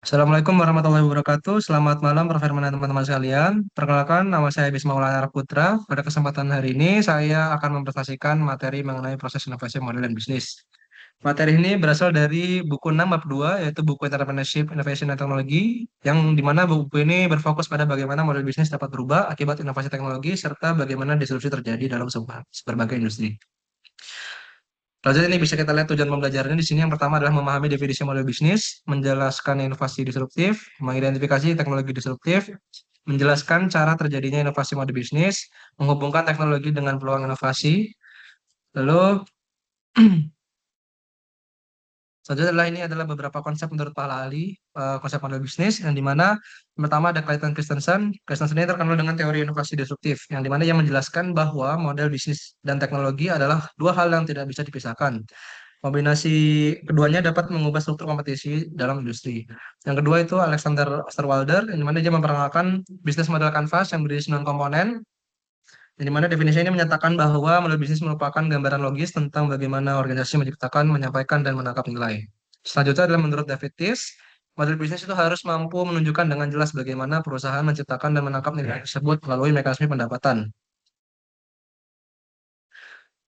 Assalamualaikum warahmatullahi wabarakatuh. Selamat malam, Prof. Herman dan teman-teman sekalian. Perkenalkan, nama saya Bisma Maulana Putra. Pada kesempatan hari ini, saya akan mempresentasikan materi mengenai proses inovasi model dan bisnis. Materi ini berasal dari buku 6 bab 2, yaitu buku Entrepreneurship, Innovation, dan Teknologi, yang dimana buku ini berfokus pada bagaimana model bisnis dapat berubah akibat inovasi teknologi, serta bagaimana disrupsi terjadi dalam berbagai industri. Selanjutnya ini bisa kita lihat tujuan pembelajarannya di sini. Yang pertama adalah memahami definisi model bisnis, menjelaskan inovasi disruptif, mengidentifikasi teknologi disruptif, menjelaskan cara terjadinya inovasi model bisnis, menghubungkan teknologi dengan peluang inovasi. Lalu selanjutnya adalah ini adalah beberapa konsep menurut para ahli konsep model bisnis yang dimana yang pertama ada Clayton Christensen. Christensen ini terkenal dengan teori inovasi disruptif yang dimana ia menjelaskan bahwa model bisnis dan teknologi adalah dua hal yang tidak bisa dipisahkan. Kombinasi keduanya dapat mengubah struktur kompetisi dalam industri. Yang kedua itu Alexander Osterwalder, yang dimana dia memperkenalkan bisnis model kanvas yang berisi 9 komponen, yang dimana definisi ini menyatakan bahwa model bisnis merupakan gambaran logis tentang bagaimana organisasi menciptakan, menyampaikan, dan menangkap nilai. Selanjutnya adalah menurut David Tisch, model bisnis itu harus mampu menunjukkan dengan jelas bagaimana perusahaan menciptakan dan menangkap nilai tersebut melalui mekanisme pendapatan.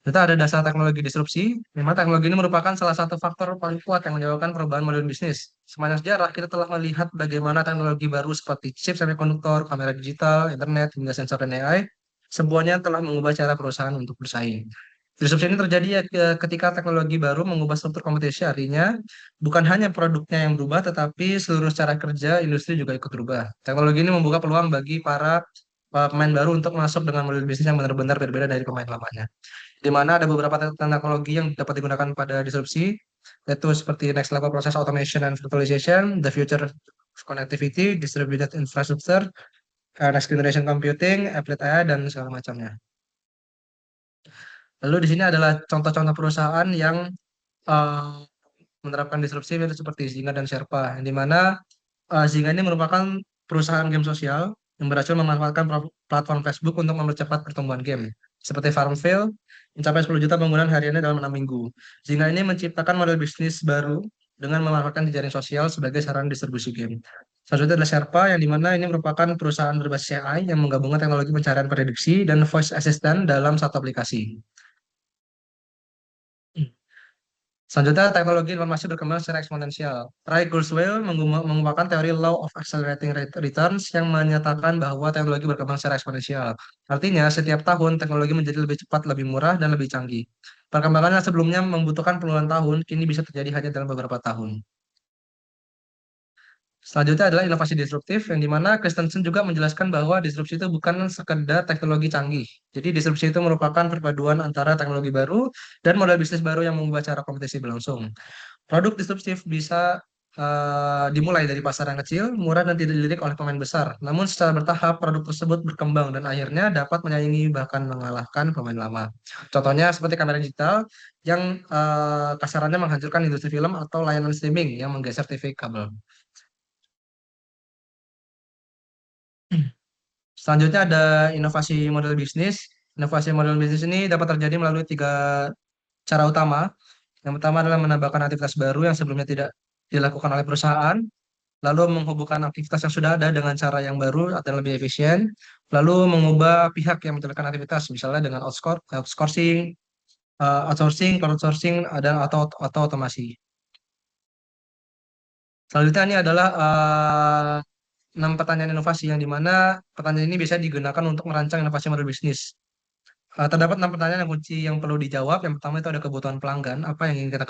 Kita ada dasar teknologi disrupsi, memang teknologi ini merupakan salah satu faktor paling kuat yang menyebabkan perubahan modern bisnis. Sepanjang sejarah, kita telah melihat bagaimana teknologi baru seperti chip semikonduktor, kamera digital, internet, hingga sensor dan AI, semuanya telah mengubah cara perusahaan untuk bersaing. Disrupsi ini terjadi ya ketika teknologi baru mengubah struktur kompetisi, artinya bukan hanya produknya yang berubah, tetapi seluruh cara kerja industri juga ikut berubah. Teknologi ini membuka peluang bagi para pemain baru untuk masuk dengan model bisnis yang benar-benar berbeda dari pemain lamanya, di mana ada beberapa teknologi yang dapat digunakan pada disrupsi, yaitu seperti next level process automation and virtualization, the future of connectivity, distributed infrastructure, next generation computing, applied AI, dan segala macamnya. Lalu di sini adalah contoh-contoh perusahaan yang eh, menerapkan disrupsi yaitu seperti Zynga dan Sherpa, yang di mana Zynga ini merupakan perusahaan game sosial yang berhasil memanfaatkan platform Facebook untuk mempercepat pertumbuhan game. Seperti Farmville, mencapai 10 juta penggunaan hariannya dalam 6 minggu. Zynga ini menciptakan model bisnis baru dengan memanfaatkan jejaring sosial sebagai sarana distribusi game. Selanjutnya adalah Sherpa, yang dimana ini merupakan perusahaan berbasis AI yang menggabungkan teknologi pencarian prediksi dan voice assistant dalam satu aplikasi. Selanjutnya, teknologi informasi berkembang secara eksponensial. Ray Kurzweil mengembangkan teori Law of Accelerating Returns yang menyatakan bahwa teknologi berkembang secara eksponensial. Artinya, setiap tahun teknologi menjadi lebih cepat, lebih murah, dan lebih canggih. Perkembangan yang sebelumnya membutuhkan puluhan tahun, kini bisa terjadi hanya dalam beberapa tahun. Selanjutnya adalah inovasi disruptif, yang dimana Christensen juga menjelaskan bahwa disrupsi itu bukan sekedar teknologi canggih. Jadi disrupsi itu merupakan perpaduan antara teknologi baru dan model bisnis baru yang mengubah cara kompetisi berlangsung. Produk disruptif bisa dimulai dari pasar yang kecil, murah dan tidak dilirik oleh pemain besar. Namun secara bertahap produk tersebut berkembang dan akhirnya dapat menyaingi bahkan mengalahkan pemain lama. Contohnya seperti kamera digital yang kasarannya menghancurkan industri film atau layanan streaming yang menggeser TV kabel. Selanjutnya ada inovasi model bisnis. Inovasi model bisnis ini dapat terjadi melalui tiga cara utama. Yang pertama adalah menambahkan aktivitas baru yang sebelumnya tidak dilakukan oleh perusahaan, lalu menghubungkan aktivitas yang sudah ada dengan cara yang baru atau lebih efisien, lalu mengubah pihak yang menjalankan aktivitas, misalnya dengan outsourcing, crowdsourcing, atau otomasi. Selanjutnya ini adalah 6 pertanyaan inovasi yang dimana pertanyaan ini bisa digunakan untuk merancang inovasi model bisnis. Terdapat 6 pertanyaan yang kunci yang perlu dijawab. Yang pertama itu ada kebutuhan pelanggan, apa yang ingin kita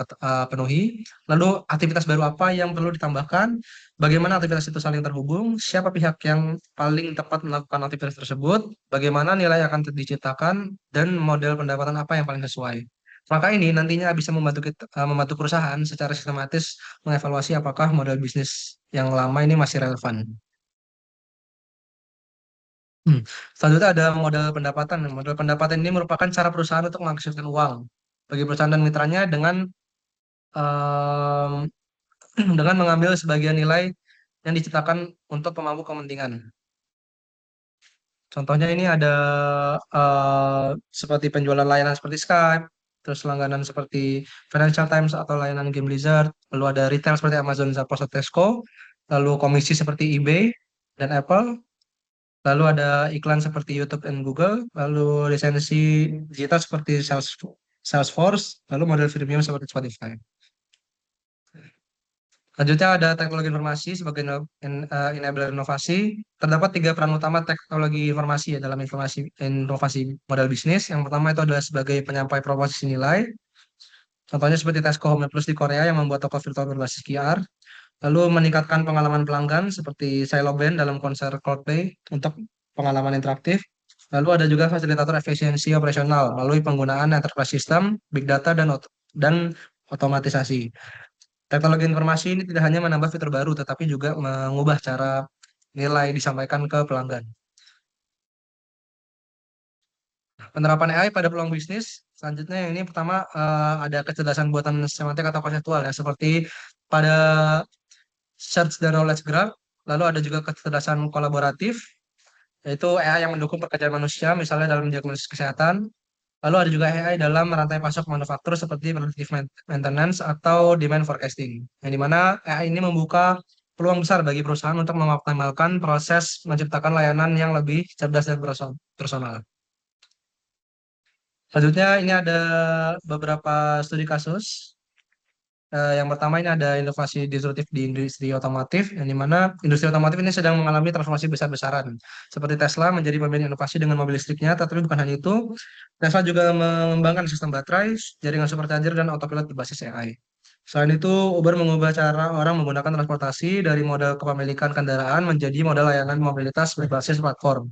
penuhi. Lalu aktivitas baru apa yang perlu ditambahkan, bagaimana aktivitas itu saling terhubung, siapa pihak yang paling tepat melakukan aktivitas tersebut, bagaimana nilai yang akan diciptakan, dan model pendapatan apa yang paling sesuai. Maka ini nantinya bisa membantu perusahaan secara sistematis mengevaluasi apakah model bisnis yang lama ini masih relevan. Hmm. Selanjutnya ada model pendapatan. Model pendapatan ini merupakan cara perusahaan untuk menghasilkan uang bagi perusahaan dan mitranya em, dengan mengambil sebagian nilai yang diciptakan untuk pemangku kepentingan. Contohnya ini ada seperti penjualan layanan seperti Skype, terus langganan seperti Financial Times atau layanan Game Blizzard, lalu ada retail seperti Amazon, Zappos, atau Tesco, lalu komisi seperti eBay dan Apple, lalu ada iklan seperti YouTube dan Google, lalu lisensi digital seperti Salesforce, lalu model freemium seperti Spotify. Selanjutnya ada teknologi informasi sebagai enabler inovasi. Terdapat tiga peran utama teknologi informasi ya dalam inovasi model bisnis. Yang pertama itu adalah sebagai penyampai proposisi nilai. Contohnya seperti Tesco Home Plus di Korea yang membuat toko virtual berbasis QR. Lalu meningkatkan pengalaman pelanggan seperti Silo Band dalam konser Coldplay untuk pengalaman interaktif. Lalu ada juga fasilitator efisiensi operasional melalui penggunaan enterprise system, big data, dan otomatisasi. Teknologi informasi ini tidak hanya menambah fitur baru, tetapi juga mengubah cara nilai disampaikan ke pelanggan. Penerapan AI pada peluang bisnis, selanjutnya yang ini pertama ada kecerdasan buatan semantik atau konseptual ya, seperti pada search dan knowledge graph, lalu ada juga kecerdasan kolaboratif, yaitu AI yang mendukung pekerjaan manusia, misalnya dalam diagnosis kesehatan. Lalu ada juga AI dalam rantai pasok manufaktur seperti predictive maintenance atau demand forecasting, yang dimana AI ini membuka peluang besar bagi perusahaan untuk mengoptimalkan proses menciptakan layanan yang lebih cerdas dan personal. Selanjutnya ini ada beberapa studi kasus. Yang pertama ini ada inovasi disruptif di industri otomotif, yang dimana industri otomotif ini sedang mengalami transformasi besar-besaran. Seperti Tesla menjadi pemimpin inovasi dengan mobil listriknya, tapi bukan hanya itu, Tesla juga mengembangkan sistem baterai, jaringan supercharger, dan autopilot berbasis AI. Selain itu, Uber mengubah cara orang menggunakan transportasi dari model kepemilikan kendaraan menjadi model layanan mobilitas berbasis platform.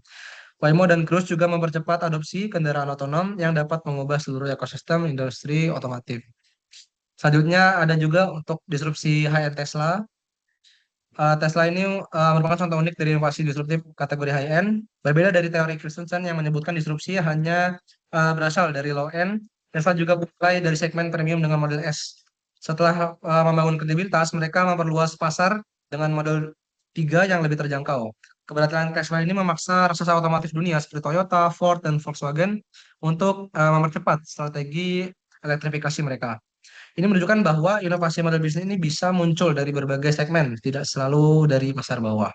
Waymo dan Cruise juga mempercepat adopsi kendaraan otonom yang dapat mengubah seluruh ekosistem industri otomotif. Selanjutnya ada juga untuk disrupsi high-end Tesla. Tesla ini merupakan contoh unik dari inovasi disruptif kategori high-end. Berbeda dari teori Christensen yang menyebutkan disrupsi hanya berasal dari low-end, Tesla juga mulai dari segmen premium dengan model S. Setelah membangun kredibilitas, mereka memperluas pasar dengan model 3 yang lebih terjangkau. Keberhasilan Tesla ini memaksa raksasa otomotif dunia seperti Toyota, Ford, dan Volkswagen untuk mempercepat strategi elektrifikasi mereka. Ini menunjukkan bahwa inovasi model bisnis ini bisa muncul dari berbagai segmen, tidak selalu dari pasar bawah.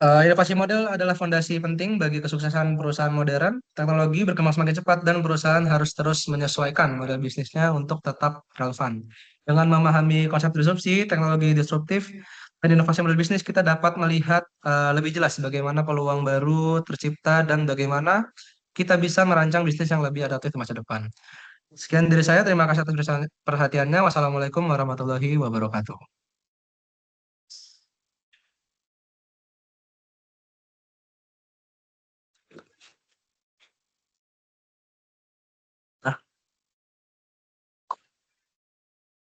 Inovasi model adalah fondasi penting bagi kesuksesan perusahaan modern. Teknologi berkembang semakin cepat dan perusahaan harus terus menyesuaikan model bisnisnya untuk tetap relevan. Dengan memahami konsep disrupsi, teknologi disruptif, dan inovasi model bisnis, kita dapat melihat lebih jelas bagaimana peluang baru tercipta dan bagaimana kita bisa merancang bisnis yang lebih adaptif di masa depan. Sekian dari saya, terima kasih atas perhatiannya. Wassalamualaikum warahmatullahi wabarakatuh.